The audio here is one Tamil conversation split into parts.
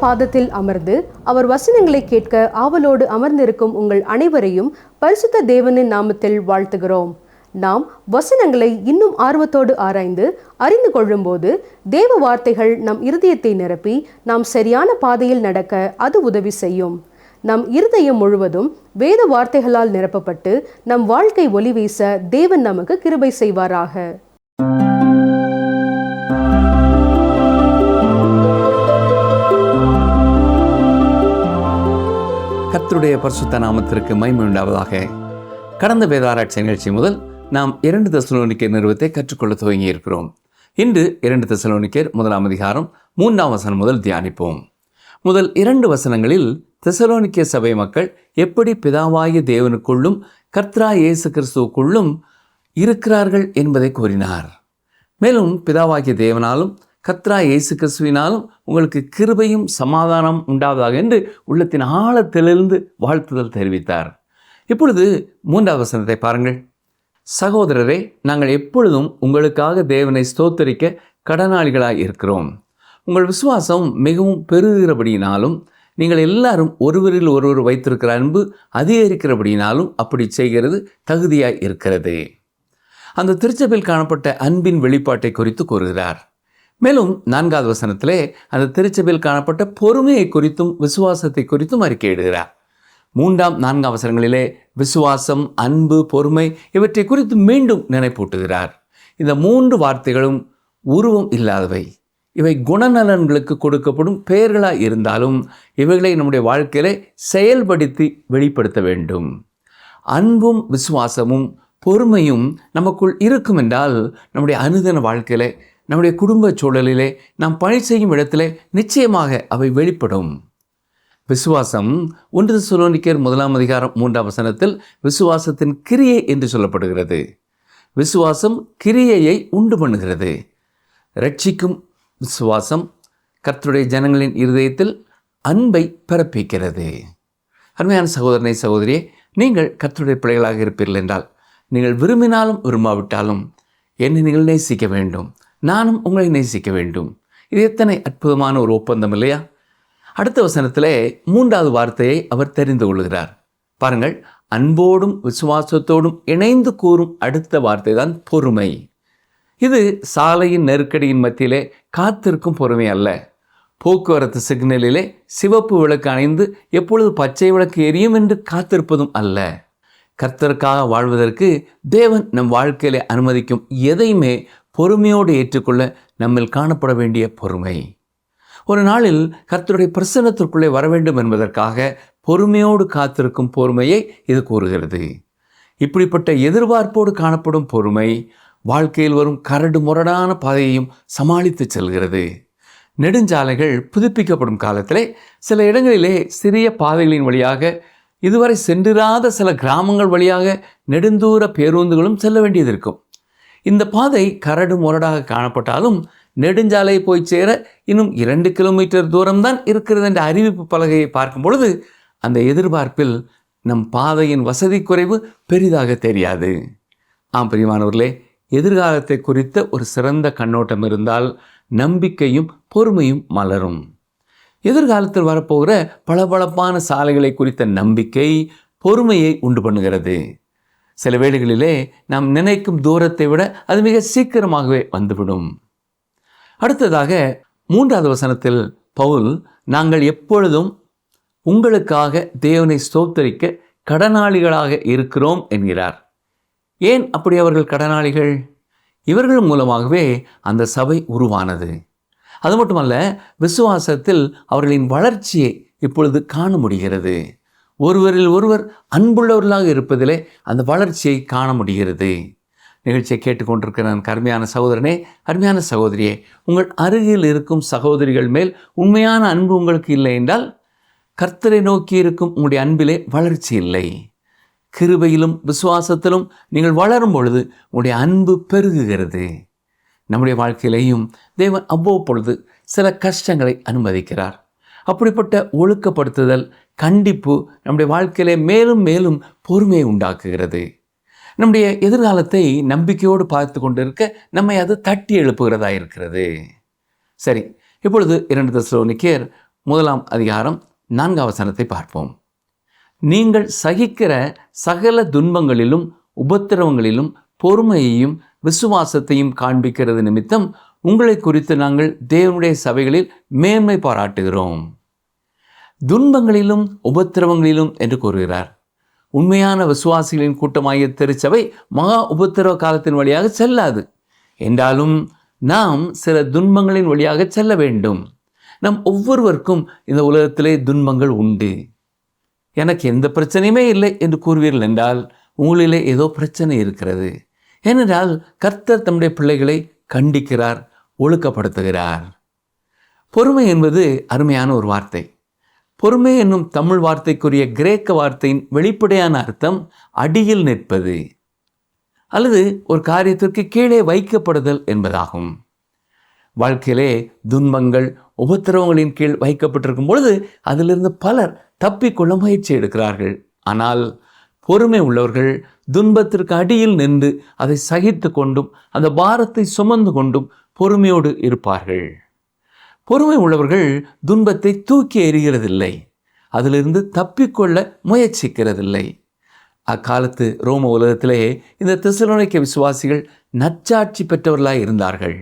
பாதத்தில் அமர்ந்து அவர் வசனங்களை கேட்க ஆவலோடு அமர்ந்திருக்கும் உங்கள் அனைவரையும் பரிசுத்த தேவனின் நாமத்தில் வாழ்த்துகிறோம். நாம் வசனங்களை இன்னும் ஆர்வத்தோடு ஆராய்ந்து அறிந்து கொள்ளும்போது தேவ வார்த்தைகள் நம் இருதயத்தை நிரப்பி நாம் சரியான பாதையில் நடக்க அது உதவி செய்யும். நம் இருதயம் முழுவதும் வேத வார்த்தைகளால் நிரப்பப்பட்டு நம் வாழ்க்கை ஒளி வீச தேவன் நமக்கு கிருபை செய்வாராக. கர்த்தருடைய பரிசுத்த நாமத்திற்கு மகிமை உண்டாவதாக. கடந்த வேதாராய்ச்சி நிகழ்ச்சி முதல் நாம் 2 தெசலோனிக்கேயர் நிறுவத்தை கற்றுக்கொள்ள துவங்கி இருக்கிறோம். இன்று 2 தெசலோனிக்கேயர் 1 அதிகாரம் 3 வசனம் முதல் தியானிப்போம். முதல் 2 வசனங்களில் தெசலோனிக்கே சபை மக்கள் எப்படி பிதாவாகிய தேவனுக்குள்ளும் கர்த்தராகிய இயேசு கிறிஸ்துவுக்குள்ளும் இருக்கிறார்கள் என்பதை கூறினார். மேலும் பிதாவாகிய தேவனாலும் கர்த்தராகிய இயேசு கிறிஸ்துவினாலும் உங்களுக்கு கிருபையும் சமாதானம் உண்டாவதாக என்று உள்ளத்தின் ஆழத்திலிருந்து வாழ்த்துதல் தெரிவித்தார். இப்பொழுது 3 வசனத்தை பாருங்கள். சகோதரரே, நாங்கள் எப்பொழுதும் உங்களுக்காக தேவனை ஸ்தோத்தரிக்க கடனாளிகளாய் இருக்கிறோம். உங்கள் விசுவாசம் மிகவும் பெருகிறபடியினாலும் நீங்கள் எல்லாரும் ஒருவரில் ஒருவர் வைத்திருக்கிற அன்பு அதிகரிக்கிறபடினாலும் அப்படி செய்கிறது தகுதியாய் இருக்கிறது. அந்த திருச்சபையில் காணப்பட்ட அன்பின் வெளிப்பாட்டை குறித்து கூறுகிறார். மேலும் 4 வசனத்திலே அந்த திருச்சபையில் காணப்பட்ட பொறுமையை குறித்தும் விசுவாசத்தை குறித்தும் அறிக்கையிடுகிறார். 3, 4 வசனங்களிலே விசுவாசம், அன்பு, பொறுமை இவற்றை குறித்து மீண்டும் நினைப்பூட்டுகிறார். இந்த 3 வார்த்தைகளும் உருவம் இல்லாதவை. இவை குணநலன்களுக்கு கொடுக்கப்படும் பெயர்களாக இருந்தாலும் இவைகளை நம்முடைய வாழ்க்கையிலே செயல்படுத்தி வெளிப்படுத்த வேண்டும். அன்பும் விசுவாசமும் பொறுமையும் நமக்குள் இருக்கும் என்றால் நம்முடைய அனுதின வாழ்க்கையிலே, நம்முடைய குடும்ப சூழலிலே, நாம் பணி செய்யும் இடத்திலே நிச்சயமாக அவை வெளிப்படும். விசுவாசம் 1 தெசலோனிக்கேயர் 1 அதிகாரம் 3 வசனத்தில் விசுவாசத்தின் கிரியை என்று சொல்லப்படுகிறது. விசுவாசம் கிரியையை உண்டு பண்ணுகிறது. ரட்சிக்கும் விசுவாசம் கர்த்தருடைய ஜனங்களின் இருதயத்தில் அன்பை பிறப்பிக்கிறது. அருமையான சகோதரனை, சகோதரியே, நீங்கள் கர்த்தருடைய பிள்ளைகளாக இருப்பீர்கள் என்றால் நீங்கள் விரும்பினாலும் விரும்பாவிட்டாலும் என்னை நீங்கள் நேசிக்க வேண்டும், நானும் உங்களை நேசிக்க வேண்டும். இது எத்தனை அற்புதமான ஒரு ஒப்பந்தம் இல்லையா? அடுத்த வசனத்திலே 3வது வார்த்தையை அவர் தெரிந்து கொள்கிறார். பாருங்கள், அன்போடும் விசுவாசத்தோடும் இணைந்து கூறும் அடுத்த வார்த்தை தான் பொறுமை. இது சாலையின் நெருக்கடியின் மத்தியிலே காத்திருக்கும் பொறுமை அல்ல. போக்குவரத்து சிக்னலிலே சிவப்பு விளக்கு அணைந்து எப்பொழுது பச்சை விளக்கு எரியும் என்று காத்திருப்பதும் அல்ல. கர்த்தருக்காக வாழ்வதற்கு தேவன் நம் வாழ்க்கையிலே அனுமதிக்கும் எதையுமே பொறுமையோடு ஏற்றுக்கொள்ள நம்மில் காணப்பட வேண்டிய பொறுமை. ஒரு நாளில் கர்த்தருடைய பிரசன்னத்திற்குள்ளே வர வேண்டும் என்பதற்காக பொறுமையோடு காத்திருக்கும் பொறுமையை இது கூறுகிறது. இப்படிப்பட்ட எதிர்பார்ப்போடு காணப்படும் பொறுமை வாழ்க்கையில் வரும் கரடு முரடான பாதையையும் சமாளித்து செல்கிறது. நெடுஞ்சாலைகள் புதுப்பிக்கப்படும் காலத்திலே சில இடங்களிலே சிறிய பாதைகளின் வழியாக இதுவரை சென்றிராத சில கிராமங்கள் வழியாக நெடுந்தூர பேருந்துகளும் செல்ல வேண்டியது இருக்கும். இந்த பாதை கரடு முரடாக காணப்பட்டாலும் நெடுஞ்சாலை போய் சேர இன்னும் 2 கிலோமீட்டர் தூரம்தான் இருக்கிறது என்ற அறிவிப்பு பலகையை பார்க்கும் பொழுது அந்த எதிர்பார்ப்பில் நம் பாதையின் வசதி குறைவு பெரிதாக தெரியாது. பிரியமானவர்களே, எதிர்காலத்தை குறித்த ஒரு சிறந்த கண்ணோட்டம் இருந்தால் நம்பிக்கையும் பொறுமையும் மலரும். எதிர்காலத்தில் வரப்போகிற பளபளப்பான சாலைகளை குறித்த நம்பிக்கை பொறுமையை உண்டு பண்ணுகிறது. சில வேளைகளிலே நாம் நினைக்கும் தூரத்தை விட அது மிக சீக்கிரமாகவே வந்துவிடும். அடுத்ததாக 3வது வசனத்தில் பவுல், நாங்கள் எப்பொழுதும் உங்களுக்காக தேவனை ஸ்தோத்தரிக்க கடனாளிகளாக இருக்கிறோம் என்கிறார். ஏன் அப்படி அவர்கள் கடனாளிகள்? இவர்கள் மூலமாகவே அந்த சபை உருவானது. அது மட்டுமல்ல, விசுவாசத்தில் அவர்களின் வளர்ச்சியை இப்பொழுது காண முடிகிறது. ஒருவரில் ஒருவர் அன்புள்ளவர்களாக இருப்பதிலே அந்த வளர்ச்சியை காண முடிகிறது. நிகழ்ச்சியை கேட்டுக்கொண்டிருக்கிற அருமையான சகோதரனே, அருமையான சகோதரியே, உங்கள் அருகில் இருக்கும் சகோதரிகள் மேல் உண்மையான அன்பு உங்களுக்கு இல்லை என்றால் கர்த்தரை நோக்கி இருக்கும் உங்களுடைய அன்பிலே வளர்ச்சி இல்லை. கிருபையிலும் விசுவாசத்திலும் நீங்கள் வளரும் பொழுது உங்களுடைய அன்பு பெருகுகிறது. நம்முடைய வாழ்க்கையிலேயும் தேவன் அவ்வப்பொழுது சில கஷ்டங்களை அனுமதிக்கிறார். அப்படிப்பட்ட ஒழுக்கப்படுத்துதல், கண்டிப்பு நம்முடைய வாழ்க்கையிலே மேலும் மேலும் பொறுமையை உண்டாக்குகிறது. நம்முடைய எதிர்காலத்தை நம்பிக்கையோடு பார்த்து கொண்டிருக்க நம்மை அது தட்டி எழுப்புகிறதா இருக்கிறது. சரி, இப்பொழுது 2 தெசலோனிக்கேயர் முதலாம் அதிகாரம் 4 வசனத்தை பார்ப்போம். நீங்கள் சகிக்கிற சகல துன்பங்களிலும் உபத்திரவங்களிலும் பொறுமையையும் விசுவாசத்தையும் காண்பிக்கிறது நிமித்தம் உங்களை குறித்து நாங்கள் தேவனுடைய சபைகளில் மேன்மை பாராட்டுகிறோம். துன்பங்களிலும் உபத்திரவங்களிலும் என்று கூறுகிறார். உண்மையான விசுவாசிகளின் கூட்டமாகிய திருச்சபை மகா உபத்திரவ காலத்தின் வழியாக செல்லாது. என்றாலும் நாம் சில துன்பங்களின் வழியாக செல்ல வேண்டும். நம் ஒவ்வொருவருக்கும் இந்த உலகத்திலே துன்பங்கள் உண்டு. எனக்கு எந்த பிரச்சனையுமே இல்லை என்று கூறுவீர்கள் என்றால் உங்களிலே ஏதோ பிரச்சனை இருக்கிறது. ஏனென்றால் கர்த்தர் தம்முடைய பிள்ளைகளை கண்டிக்கிறார், ஒழுக்கப்படுத்துகிறார். பொறுமை என்பது அருமையான ஒரு வார்த்தை. பொறுமை என்னும் தமிழ் வார்த்தைக்குரிய கிரேக்க வார்த்தையின் வெளிப்படையான அர்த்தம் அடியில் நிற்பது அல்லது ஒரு காரியத்திற்கு கீழே வைக்கப்படுதல் என்பதாகும். வாழ்க்கையிலே துன்பங்கள் உபத்திரவங்களின் கீழ் வைக்கப்பட்டிருக்கும் பொழுது அதிலிருந்து பலர் தப்பிக்கொள்ள முயற்சி எடுக்கிறார்கள். ஆனால் பொறுமை உள்ளவர்கள் துன்பத்திற்கு அடியில் நின்று அதை சகித்து கொண்டும் அந்த பாரத்தை சுமந்து கொண்டும் பொறுமையோடு இருப்பார்கள். பொறுமை உள்ளவர்கள் துன்பத்தை தூக்கி எறிகிறதில்லை, அதிலிருந்து தப்பிக்கொள்ள முயற்சிக்கிறதில்லை. அக்காலத்து ரோம உலகத்திலே இந்த தெசலோனிக்கே விசுவாசிகள் நற்சாட்சி பெற்றவர்களாய் இருந்தார்கள்.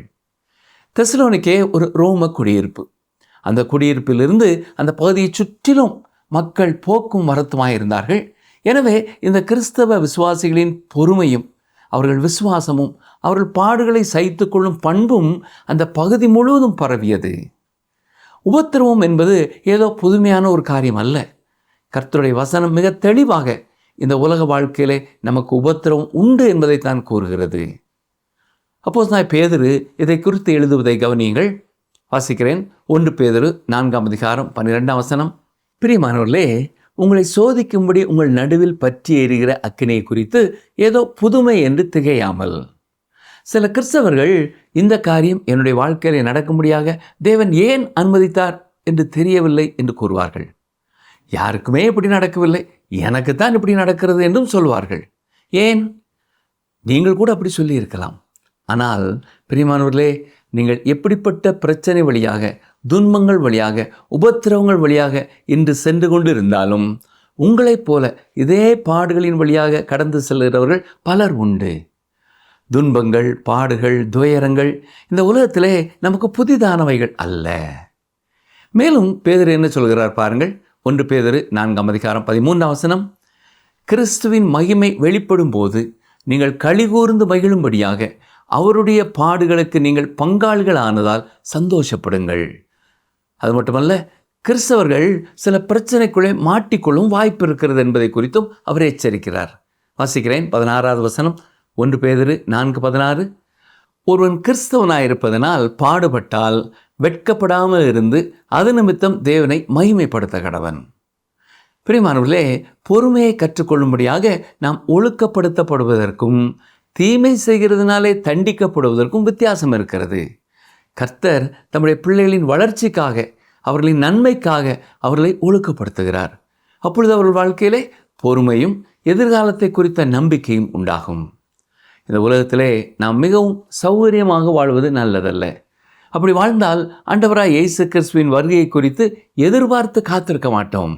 தெசலோனிக்கே ஒரு ரோம குடியிருப்பு. அந்த குடியிருப்பிலிருந்து அந்த பகுதியை சுற்றிலும் மக்கள் போக்கும் வரத்துமாய் இருந்தார்கள். எனவே இந்த கிறிஸ்தவ விசுவாசிகளின் பொறுமையும் அவர்கள் விசுவாசமும் அவர்கள் பாடுகளை சகித்து கொள்ளும் பண்பும் அந்த பகுதி முழுவதும் பரவியது. உபத்திரவம் என்பது ஏதோ புதுமையான ஒரு காரியம் அல்ல. கர்த்தருடைய வசனம் மிக தெளிவாக இந்த உலக வாழ்க்கையிலே நமக்கு உபத்திரவம் உண்டு என்பதைத்தான் கூறுகிறது. அப்போஸ்தலனாகிய பேதுரு இதை குறித்து எழுதுவதை கவனியுங்கள். வாசிக்கிறேன். 1 பேதுரு 4 அதிகாரம் 12 வசனம். பிரியமானவர்களே, உங்களை சோதிக்கும்படி உங்கள் நடுவில் பற்றி எரிகிற அக்கினியை குறித்து ஏதோ புதுமை என்று திகையாமல். சில கிறிஸ்தவர்கள் இந்த காரியம் என்னுடைய வாழ்க்கையிலே நடக்கும்படியாக தேவன் ஏன் அனுமதித்தார் என்று தெரியவில்லை என்று கூறுவார்கள். யாருக்குமே இப்படி நடக்கவில்லை, எனக்குத்தான் இப்படி நடக்கிறது என்றும் சொல்வார்கள். ஏன்? நீங்கள் கூட அப்படி சொல்லி இருக்கலாம். ஆனால் பிரியமானவர்களே, நீங்கள் எப்படிப்பட்ட பிரச்சனை வழியாக, துன்பங்கள் வழியாக, உபத்திரவங்கள் வழியாக இன்று சென்று கொண்டு இருந்தாலும் உங்களைப் போல இதே பாடுகளின் வழியாக கடந்து செல்கிறவர்கள் பலர் உண்டு. துன்பங்கள், பாடுகள், துயரங்கள் இந்த உலகத்திலே நமக்கு புதிதானவைகள் அல்ல. மேலும் பேதுரு என்ன சொல்கிறார் பாருங்கள். 1 பேதுரு 4 அதிகாரம் 13 வசனம். கிறிஸ்துவின் மகிமை வெளிப்படும் போது நீங்கள் களிகூர்ந்து மகிழும்படியாக அவருடைய பாடுகளுக்கு நீங்கள் பங்காளிகள் ஆனதால் சந்தோஷப்படுங்கள். அது மட்டுமல்ல, கிறிஸ்தவர்கள் சில பிரச்சனைக்குள்ளே மாட்டிக்கொள்ளும் வாய்ப்பு இருக்கிறது என்பதை குறித்தும் அவர் எச்சரிக்கிறார். வாசிக்கிறேன். 16 வசனம். 1 பேதுரு 4:16. ஒருவன் கிறிஸ்தவனாயிருப்பதனால் பாடுபட்டால் வெட்கப்படாமல் இருந்து அது நிமித்தம் தேவனை மகிமைப்படுத்த கடவன். பிரியமானவர்களே, பொறுமையை கற்றுக்கொள்ளும்படியாக நாம் ஒழுக்கப்படுத்தப்படுவதற்கும் தீமை செய்கிறதுனாலே தண்டிக்கப்படுவதற்கும் வித்தியாசம் இருக்கிறது. கர்த்தர் தம்முடைய பிள்ளைகளின் வளர்ச்சிக்காக, அவர்களின் நன்மைக்காக அவர்களை ஒழுக்கப்படுத்துகிறார். அப்பொழுது அவர்கள் வாழ்க்கையிலே பொறுமையும் எதிர்காலத்தை குறித்த நம்பிக்கையும் உண்டாகும். இந்த உலகத்திலே நாம் மிகவும் சௌகரியமாக வாழ்வது நல்லதல்ல. அப்படி வாழ்ந்தால் ஆண்டவராய் இயேசு கிறிஸ்துவின் வருகையை குறித்து எதிர்பார்த்து காத்திருக்க மாட்டோம்.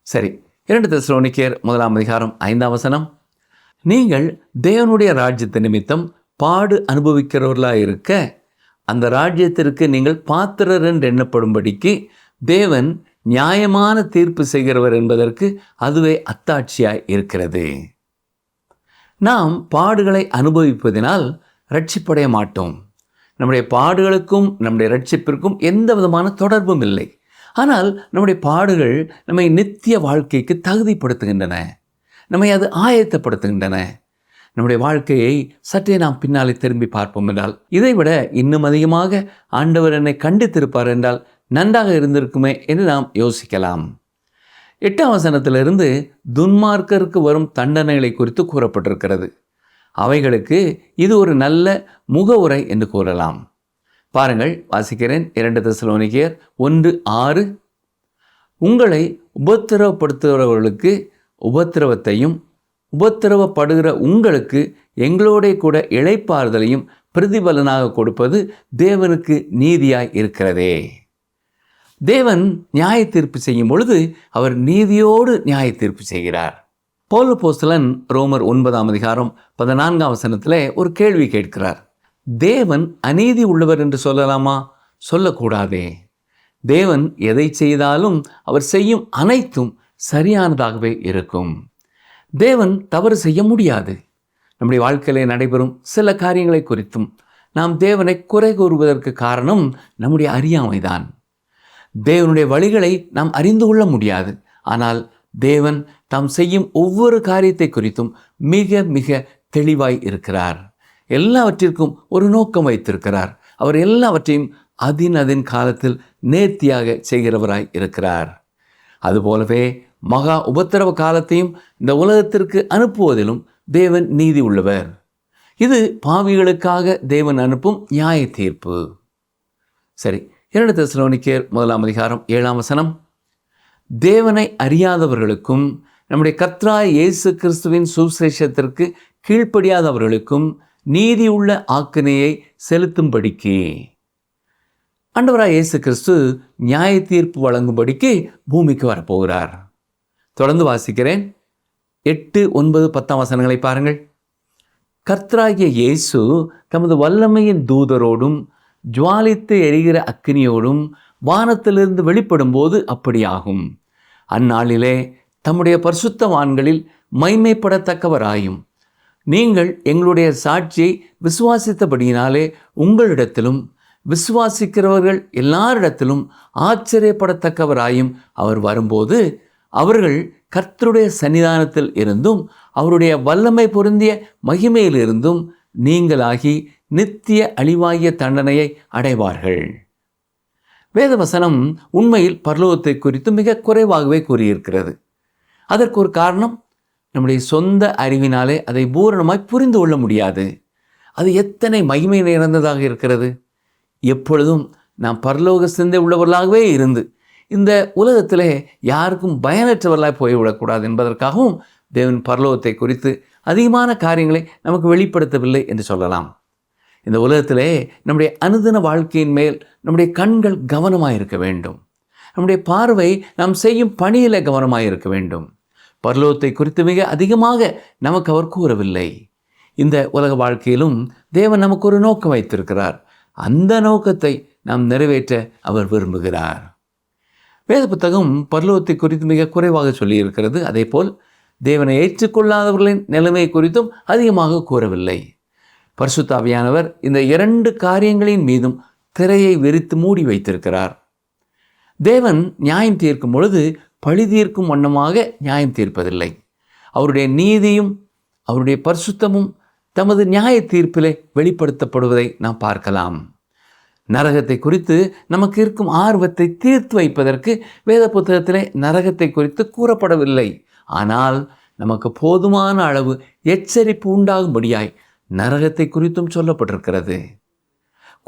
சரி, 2 தெசலோனிக்கேயர் 1 அதிகாரம் 5 வசனம். நீங்கள் தேவனுடைய ராஜ்யத்து நிமித்தம் பாடு அனுபவிக்கிறவர்களாக இருக்க அந்த ராஜ்யத்திற்கு நீங்கள் பாத்திரர் என்று எண்ணப்படும்படிக்கு தேவன் நியாயமான தீர்ப்பு செய்கிறவர் என்பதற்கு அதுவே அத்தாட்சியாய் இருக்கிறது. நாம் பாடுகளை அனுபவிப்பதினால் ரட்சிப்படைய மாட்டோம். நம்முடைய பாடுகளுக்கும் நம்முடைய ரட்சிப்பிற்கும் எந்த விதமான தொடர்பும் இல்லை. ஆனால் நம்முடைய பாடுகள் நம்மை நித்திய வாழ்க்கைக்கு தகுதிப்படுத்துகின்றன, நம்மை அது ஆயத்தப்படுத்துகின்றன. நம்முடைய வாழ்க்கையை சற்றே நாம் பின்னாலே திரும்பி பார்ப்போம் என்றால், இதைவிட இன்னும் அதிகமாக ஆண்டவர் என்னை கண்டித்திருப்பார் என்றால் நன்றாக இருந்திருக்குமே என்று நாம் யோசிக்கலாம். 8 வசனத்திலிருந்து துன்மார்க்கருக்கு வரும் தண்டனைகளை குறித்து கூறப்பட்டிருக்கிறது. அவைகளுக்கு இது ஒரு நல்ல முகவுரை என்று கூறலாம். பாருங்கள், வாசிக்கிறேன். 2 தெசலோனிக்கேயர் 1:6. உங்களை உபத்திரவப்படுத்துகிறவர்களுக்கு உபத்திரவத்தையும் உபத்திரவப்படுகிற உங்களுக்கு எங்களோட கூட இளைப்பாறுதலையும் பிரதிபலனாக கொடுப்பது தேவனுக்கு நீதியாய் இருக்கிறதே. தேவன் நியாய தீர்ப்பு செய்யும் பொழுது அவர் நீதியோடு நியாய தீர்ப்பு செய்கிறார். பவுல் அப்போஸ்தலன் ரோமர் 9:14 ஒரு கேள்வி கேட்கிறார். தேவன் அநீதி உள்ளவர் என்று சொல்லலாமா? சொல்லக்கூடாதே. தேவன் எதை செய்தாலும் அவர் செய்யும் அனைத்தும் சரியானதாகவே இருக்கும். தேவன் தவறு செய்ய முடியாது. நம்முடைய வாழ்க்கையிலே நடைபெறும் சில காரியங்களை குறித்தும் நாம் தேவனை குறை கூறுவதற்கு காரணம் நம்முடைய அறியாமைதான். தேவனுடைய வழிகளை நாம் அறிந்து கொள்ள முடியாது. ஆனால் தேவன் தாம் செய்யும் ஒவ்வொரு காரியத்தை குறித்தும் மிக மிக தெளிவாய் இருக்கிறார். எல்லாவற்றிற்கும் ஒரு நோக்கம் வைத்திருக்கிறார். அவர் எல்லாவற்றையும் அதின் காலத்தில் நேர்த்தியாக செய்கிறவராய் இருக்கிறார். அதுபோலவே மகா உபத்திரவ காலத்தையும் இந்த உலகத்திற்கு அனுப்புவதிலும் தேவன் நீதி உள்ளவர். இது பாவிகளுக்காக தேவன் அனுப்பும் நியாய தீர்ப்பு. சரி, 2 தெசலோனிக்கேயர் 1:7 தேவனை அறியாதவர்களுக்கும் நம்முடைய கர்த்தராகிய இயேசு கிறிஸ்துவின் சுவிசேஷத்திற்கு கீழ்ப்படியாதவர்களுக்கும் நீதி உள்ள ஆக்கினையை செலுத்தும்படிக்கு ஆண்டவராகிய இயேசு கிறிஸ்து நியாய தீர்ப்பு வழங்கும்படிக்கு பூமிக்கு வரப்போகிறார். தொடர்ந்து வாசிக்கிறேன். 8, 9, 10 பாருங்கள். கர்த்தராகிய இயேசு தமது வல்லமையின் தூதரோடும் ஜுவாலித்து எரிகிற அக்கினியோடும் வானத்திலிருந்து வெளிப்படும் போது அப்படியாகும். அந்நாளிலே தம்முடைய பரிசுத்தவான்களில் மைமைப்படத்தக்கவராயும் நீங்கள் எங்களுடைய சாட்சியை விசுவாசித்தபடியினாலே உங்களிடத்திலும் விசுவாசிக்கிறவர்கள் எல்லாரிடத்திலும் ஆச்சரியப்படத்தக்கவராயும் அவர் வரும்போது அவர்கள் கர்த்தருடைய சன்னிதானத்தில் இருந்தும் அவருடைய வல்லமை பொருந்திய மகிமையிலிருந்தும் நீங்களாகி நித்திய அழிவாகிய தண்டனையை அடைவார்கள். வேதவசனம் உண்மையில் பரலோகத்தை குறித்து மிக குறைவாகவே கூறியிருக்கிறது. அதற்கு ஒரு காரணம், நம்முடைய சொந்த அறிவினாலே அதை பூரணமாய் புரிந்து கொள்ள முடியாது. அது எத்தனை மகிமை நிறைந்ததாக இருக்கிறது. எப்பொழுதும் நாம் பரலோக சிந்தை உள்ளவர்களாகவே இருந்து இந்த உலகத்திலே யாருக்கும் பயனற்றவர்களாய் போய்விடக்கூடாது என்பதற்காகவும் தேவன் பரலோகத்தை குறித்து அதிகமான காரியங்களை நமக்கு வெளிப்படுத்தவில்லை என்று சொல்லலாம். இந்த உலகத்திலே நம்முடைய அனுதின வாழ்க்கையின் மேல் நம்முடைய கண்கள் கவனமாக இருக்க வேண்டும். நம்முடைய பார்வை நாம் செய்யும் பணியில் கவனமாக இருக்க வேண்டும். பரலோகத்தை குறித்து மிக அதிகமாக நமக்கு அவர் கூறவில்லை. இந்த உலக வாழ்க்கையிலும் தேவன் நமக்கு ஒரு நோக்கம் வைத்திருக்கிறார். அந்த நோக்கத்தை நாம் நிறைவேற்ற அவர் விரும்புகிறார். வேத புத்தகம் பரலோகத்தை குறித்து மிக குறைவாக சொல்லியிருக்கிறது. அதே போல் தேவனை ஏற்றுக்கொள்ளாதவர்களின் நிலைமை குறித்தும் அதிகமாக கூறவில்லை. பரிசுத்த ஆவியானவர் இந்த 2 காரியங்களின் மீதும் திரையை விரித்து மூடி வைத்திருக்கிறார். தேவன் நியாயம் தீர்க்கும் பொழுது பழி தீர்க்கும் வண்ணமாக நியாயம் தீர்ப்பதில்லை. அவருடைய நீதியும் அவருடைய பரிசுத்தமும் தமது நியாய தீர்ப்பிலே வெளிப்படுத்தப்படுவதை நாம் பார்க்கலாம். நரகத்தை குறித்து நமக்கு இருக்கும் ஆர்வத்தை தீர்த்து வைப்பதற்கு வேத புத்தகத்திலே நரகத்தை குறித்து கூறப்படவில்லை. ஆனால் நமக்கு போதுமான அளவு எச்சரிப்பு உண்டாகும்படியாய் நரகத்தை குறித்தும் சொல்லப்பட்டிருக்கிறது.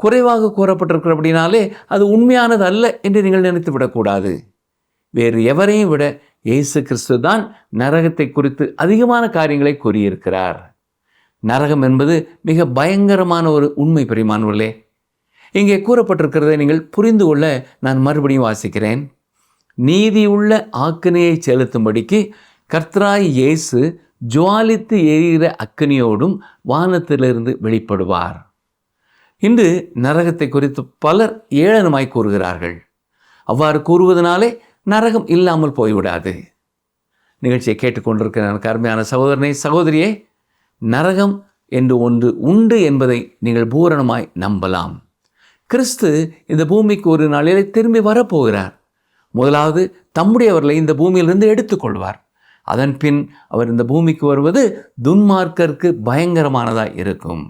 குறைவாக கூறப்பட்டிருக்கிறபடினாலே அது உண்மையானது அல்ல என்று நீங்கள் நினைத்து விடக்கூடாது. வேறு எவரையும் விட இயேசு கிறிஸ்து தான் நரகத்தை குறித்து அதிகமான காரியங்களை கூறியிருக்கிறார். நரகம் என்பது மிக பயங்கரமான ஒரு உண்மை பிரியமானவர்களே. இங்கே கூறப்பட்டிருக்கிறதை நீங்கள் புரிந்து கொள்ள நான் மறுபடியும் வாசிக்கிறேன். நீதியுள்ள ஆக்கினையை செலுத்தும்படிக்கு கர்த்தராய் இயேசு ஜுவாலித்து எரிகிற அக்கினியோடும் வானத்திலிருந்து வெளிப்படுவார். இன்று நரகத்தை குறித்து பலர் ஏளனமாய் கூறுகிறார்கள். அவ்வாறு கூறுவதனாலே நரகம் இல்லாமல் போய்விடாது. நிகழ்ச்சியை கேட்டுக்கொண்டிருக்கிற எனக்கு அருமையான சகோதரனே, சகோதரியே, நரகம் என்று ஒன்று உண்டு என்பதை நீங்கள் பூரணமாய் நம்பலாம். கிறிஸ்து இந்த பூமிக்கு ஒரு நாளிலே திரும்பி வரப்போகிறார். முதலாவது தம்முடையவர்களை இந்த பூமியிலிருந்து எடுத்துக்கொள்வார். அதன் பின் அவர் இந்த பூமிக்கு வருவது துன்மார்க்கருக்கு பயங்கரமானதாய் இருக்கும்.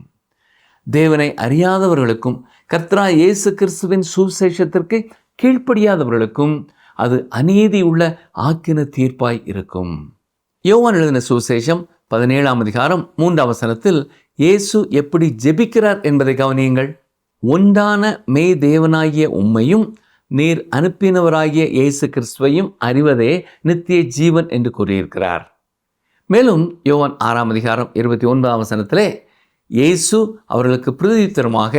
தேவனை அறியாதவர்களுக்கும் கர்த்தராகிய இயேசு கிறிஸ்துவின் சுவிசேஷத்திற்கு கீழ்ப்படியாதவர்களுக்கும் அது அநீதி உள்ள ஆக்கின தீர்ப்பாய் இருக்கும். யோவான் எழுதின சுவிசேஷம் 17:3 இயேசு எப்படி ஜெபிக்கிறார் என்பதை கவனியுங்கள். ஒன்றான மெய் தேவனாகிய உம்மையும் நீர் அனுப்பினவராகிய இயேசு கிறிஸ்துவையும் அறிவதே நித்திய ஜீவன் என்று கூறியிருக்கிறார். மேலும் யோவான் 6:29 இயேசு அவர்களுக்கு பிரதியுத்தரமாக,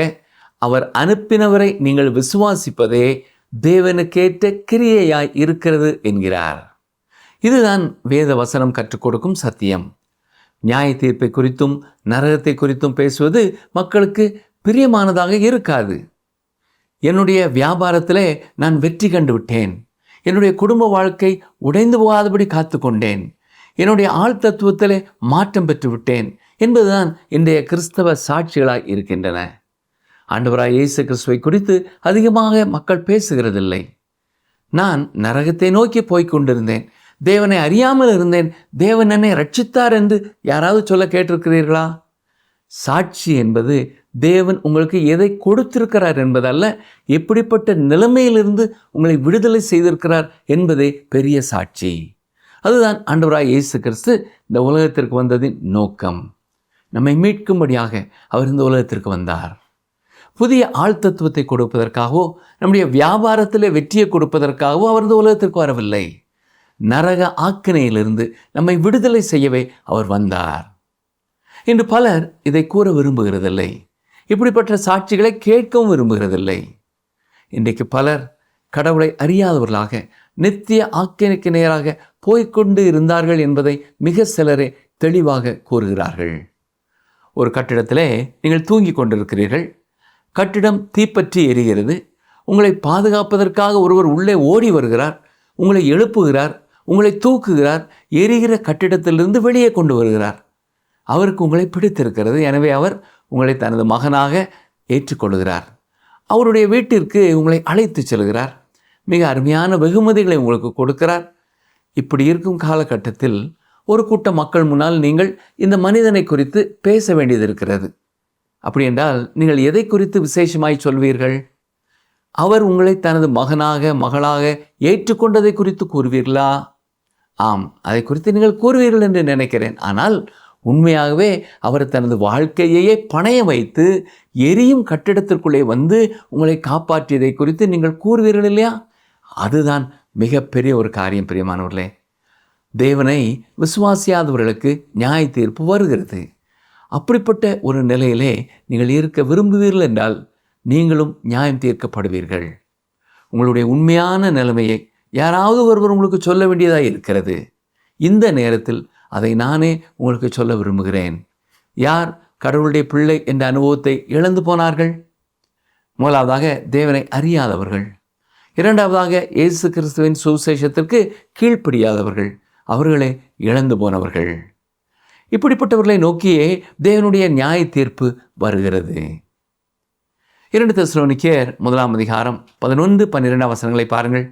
அவர் அனுப்பினவரை நீங்கள் விசுவாசிப்பதே தேவனுக்கேற்ற கிரியையாய் இருக்கிறது என்கிறார். இதுதான் வேத வசனம் கற்றுக் கொடுக்கும் சத்தியம். நியாய தீர்ப்பை குறித்தும் நரகத்தை குறித்தும் பேசுவது மக்களுக்கு பிரியமானதாக இருக்காது. என்னுடைய வியாபாரத்திலே நான் வெற்றி கண்டு விட்டேன், என்னுடைய குடும்ப வாழ்க்கை உடைந்து போகாதபடி காத்து கொண்டேன், என்னுடைய ஆள் தத்துவத்திலே மாற்றம் பெற்று விட்டேன் என்பதுதான் இன்றைய கிறிஸ்தவ சாட்சிகளாய் இருக்கின்றன. ஆண்டவராய் இயேசு கிறிஸ்துவை குறித்து அதிகமாக மக்கள் பேசுகிறதில்லை. நான் நரகத்தை நோக்கி போய்கொண்டிருந்தேன், தேவனை அறியாமல் இருந்தேன், தேவன் என்னை ரட்சித்தார் என்று யாராவது சொல்ல கேட்டிருக்கிறீர்களா? சாட்சி என்பது தேவன் உங்களுக்கு எதை கொடுத்திருக்கிறார் என்பதல்ல, எப்படிப்பட்ட நிலைமையிலிருந்து உங்களை விடுதலை செய்திருக்கிறார் என்பதே பெரிய சாட்சி. அதுதான் ஆண்டவராய் இயேசு கிறிஸ்து இந்த உலகத்திற்கு வந்ததின் நோக்கம். நம்மை மீட்கும்படியாக அவர் இந்த உலகத்திற்கு வந்தார். புதிய ஆழ்தத்துவத்தை கொடுப்பதற்காகவோ நம்முடைய வியாபாரத்திலே வெற்றியை கொடுப்பதற்காகவோ அவர் இந்த உலகத்திற்கு வரவில்லை. நரக ஆக்கினையிலிருந்து நம்மை விடுதலை செய்யவே அவர் வந்தார். இன்று பலர் இதை கூற விரும்புகிறதில்லை, இப்படிப்பட்ட சாட்சிகளை கேட்கவும் விரும்புகிறதில்லை. இன்றைக்கு பலர் கடவுளை அறியாதவர்களாக நித்திய ஆக்கினைக்கு நேராக போய்கொண்டு இருந்தார்கள் என்பதை மிக சிலரே தெளிவாக கூறுகிறார்கள். ஒரு கட்டிடத்திலே நீங்கள் தூங்கி கொண்டிருக்கிறீர்கள், கட்டிடம் தீப்பற்றி எரிகிறது. உங்களை பாதுகாப்பதற்காக ஒருவர் உள்ளே ஓடி வருகிறார், உங்களை எழுப்புகிறார், உங்களை தூக்குகிறார், எரிகிற கட்டிடத்திலிருந்து வெளியே கொண்டு வருகிறார். அவருக்கு உங்களை பிடித்திருக்கிறது, எனவே அவர் உங்களை தனது மகனாக ஏற்றுக்கொள்கிறார். அவருடைய வீட்டிற்கு உங்களை அழைத்து செல்கிறார், மிக அருமையான வெகுமதிகளை உங்களுக்கு கொடுக்கிறார். இப்படி இருக்கும் காலகட்டத்தில் ஒரு கூட்ட மக்கள் முன்னால் நீங்கள் இந்த மனிதனை குறித்து பேச வேண்டியது இருக்கிறது. அப்படி என்றால் நீங்கள் எதை குறித்து விசேஷமாய் சொல்வீர்கள்? அவர் உங்களை தனது மகனாக மகளாக ஏற்றுக்கொண்டதை குறித்து கூறுவீர்களா? ஆம், அதை குறித்து நீங்கள் கூறுவீர்கள் என்று நினைக்கிறேன். ஆனால் உண்மையாகவே அவர் தனது வாழ்க்கையையே பணைய வைத்து எரியும் கட்டிடத்திற்குள்ளே வந்து உங்களை காப்பாற்றியதை குறித்து நீங்கள் கூறுவீர்கள் இல்லையா? அதுதான் மிகப்பெரிய ஒரு காரியம். பிரியமானவர்களே, தேவனை விசுவாசியாதவர்களுக்கு நியாய தீர்ப்பு வருகிறது. அப்படிப்பட்ட ஒரு நிலையிலே நீங்கள் இருக்க விரும்புவீர்கள் என்றால் நீங்களும் நியாயம் தீர்க்கப்படுவீர்கள். உங்களுடைய உண்மையான நிலைமையை யாராவது ஒருவர் உங்களுக்கு சொல்ல வேண்டியதாக இருக்கிறது. இந்த நேரத்தில் அதை நானே உங்களுக்கு சொல்ல விரும்புகிறேன். யார் கடவுளுடைய பிள்ளை என்ற அனுபவத்தை இழந்து போனார்கள்? முதலாவதாக தேவனை அறியாதவர்கள், இரண்டாவதாக இயேசு கிறிஸ்துவின் சுவிசேஷத்திற்கு கீழ்ப்படியாதவர்கள், அவர்களே இழந்து போனவர்கள். இப்படிப்பட்டவர்களை நோக்கியே தேவனுடைய நியாய தீர்ப்பு வருகிறது. 2 தெசலோனிக்கேயர் 1 அதிகாரம் 11-12 வசனங்களை பாருங்கள்.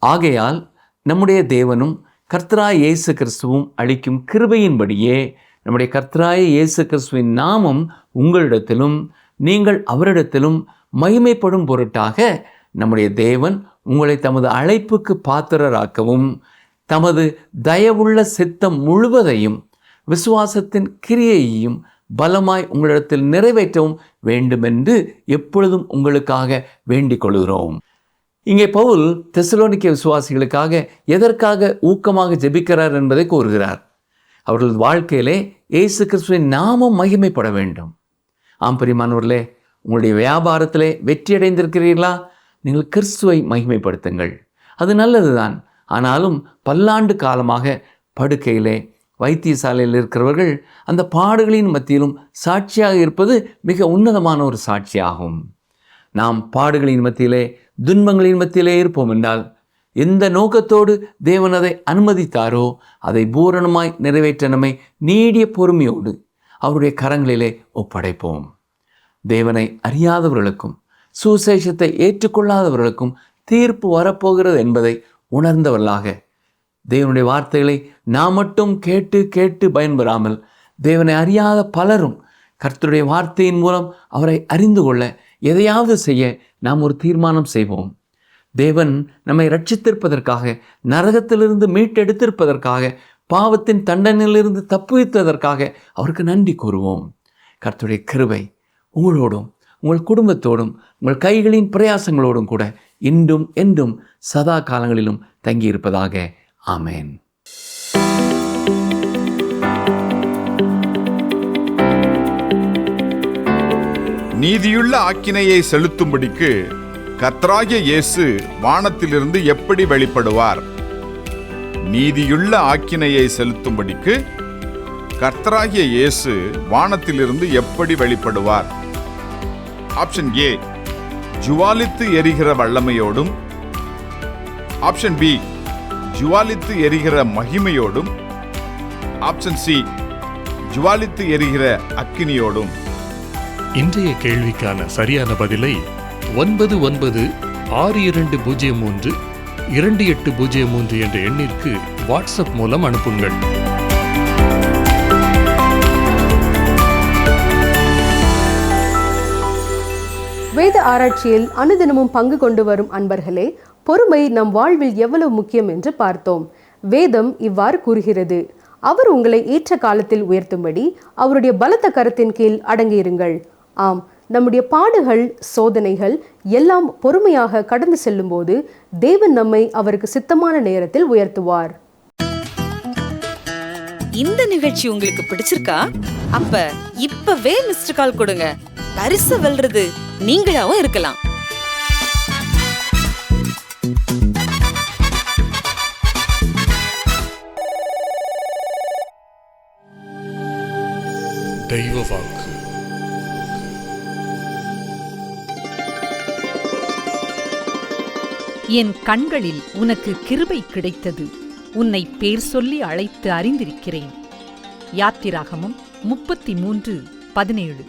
ஆகையால் நம்முடைய தேவனும் கர்த்தராய இயேசு கிறிஸ்துவும் அளிக்கும் கிருபையின்படியே நம்முடைய கர்த்தராய இயேசு கிறிஸ்துவின் நாமம் உங்களிடத்திலும் நீங்கள் அவரிடத்திலும் மகிமைப்படும் பொருட்டாக நம்முடைய தேவன் உங்களை தமது அழைப்புக்கு பாத்திரராக்கவும் தமது தயவுள்ள சித்தம் முழுவதையும் விசுவாசத்தின் கிரியையையும் பலமாய் உங்களிடத்தில் நிறைவேற்றவும் வேண்டுமென்று எப்பொழுதும் உங்களுக்காக வேண்டிக் கொள்கிறோம். இங்கே பவுல் தெசலோனிக்கே விசுவாசிகளுக்காக எதற்காக ஊக்கமாக ஜெபிக்கிறார் என்பதை கூறுகிறார். அவர்கள் வாழ்க்கையிலே இயேசு கிறிஸ்துவின் நாமம் மகிமைப்பட வேண்டும். ஆம் பிரியமானவர்களே, உங்களுடைய வியாபாரத்திலே வெற்றியடைந்திருக்கிறீர்களா? நீங்கள் கிறிஸ்துவை மகிமைப்படுத்துங்கள், அது நல்லதுதான். ஆனாலும் பல்லாண்டு காலமாக படுக்கையிலே வைத்தியசாலையில் இருக்கிறவர்கள் அந்த பாடுகளின் மத்தியிலும் சாட்சியாக இருப்பது மிக உன்னதமான ஒரு சாட்சியாகும். நாம் பாடுகளின் மத்தியிலே துன்பங்களின் மத்தியிலே இருப்போம் என்றால் எந்த நோக்கத்தோடு தேவன் அதை அனுமதித்தாரோ அதை பூரணமாய் நிறைவேற்ற நம்மை நீடிய பொறுமையோடு அவருடைய கரங்களிலே ஒப்படைப்போம். தேவனை அறியாதவர்களுக்கும் சுசேஷத்தை ஏற்றுக்கொள்ளாதவர்களுக்கும் தீர்ப்பு வரப்போகிறது என்பதை உணர்ந்தவர்களாக தேவனுடைய வார்த்தைகளை நாம் மட்டும் கேட்டு கேட்டு பயன்பெறாமல் தேவனை அறியாத பலரும் கர்த்தருடைய வார்த்தையின் மூலம் அவரை அறிந்து கொள்ள எதையாவது செய்ய நாம் ஒரு தீர்மானம் செய்வோம். தேவன் நம்மை ரட்சித்திருப்பதற்காக, நரகத்திலிருந்து மீட்டெடுத்திருப்பதற்காக, பாவத்தின் தண்டனையிலிருந்து தப்புவித்ததற்காக அவருக்கு நன்றி கூறுவோம். கர்த்தருடைய கிருபை உங்களோடும் உங்கள் குடும்பத்தோடும் உங்கள் கைகளின் பிரயாசங்களோடும் கூட இன்றும் என்றும் சதா காலங்களிலும் தங்கியிருப்பதாக. ஆமென். நீதியுள்ள ஆக்கினையை செலுத்தும்படிக்கு கர்த்தராகிய இயேசு வானத்திலிருந்து எப்படி வெளிப்படுவார்? நீதியுள்ள ஆக்கினையை செலுத்தும்படிக்கு கர்த்தராகிய இயேசு வானத்திலிருந்து எப்படி வெளிப்படுவார்? ஆப்ஷன் ஏ, ஜுவாலித்து எரிகிற வல்லமையோடும். ஆப்ஷன் பி, ஜுவாலித்து எரிகிற மகிமையோடும். ஆப்ஷன் சி, ஜுவாலித்து எரிகிற அக்கினியோடும். இன்றைய கேள்விக்கான சரியான பதிலை 9962032803 என்ற எண்ணிற்கு வாட்ஸ்அப் மூலம் அனுப்புங்கள். வேத ஆராய்ச்சியில் அனுதினமும் பங்கு கொண்டு வரும் அன்பர்களே, பொறுமை நம் வாழ்வில் எவ்வளவு முக்கியம் என்று பார்த்தோம். வேதம் இவ்வாறு கூறுகிறது: அவர் உங்களை ஏற்ற காலத்தில் உயர்த்தும்படி அவருடைய பலத்த கரத்தின் கீழ் அடங்கியிருங்கள். ஆம், நம்முடைய பாடுகள், சோதனைகள் எல்லாம் பொறுமையாக கடந்து செல்லும் போது தேவன் நம்மை அவருக்கு சித்தமான நேரத்தில் உயர்த்துவார். இந்த நிகழ்ச்சி உங்களுக்கு பிடிச்சிருக்கா? அப்ப இப்பவே மிஸ்டர் கால் கொடுங்க. பரிசு வெல்றது நீங்களாவும் இருக்கலாம். தெய்வ வாக்கு. என் கண்களில் உனக்கு கிருபை கிடைத்தது, உன்னை பேர் சொல்லி அழைத்து அறிந்திருக்கிறேன். யாத்திராகமம் 33:17.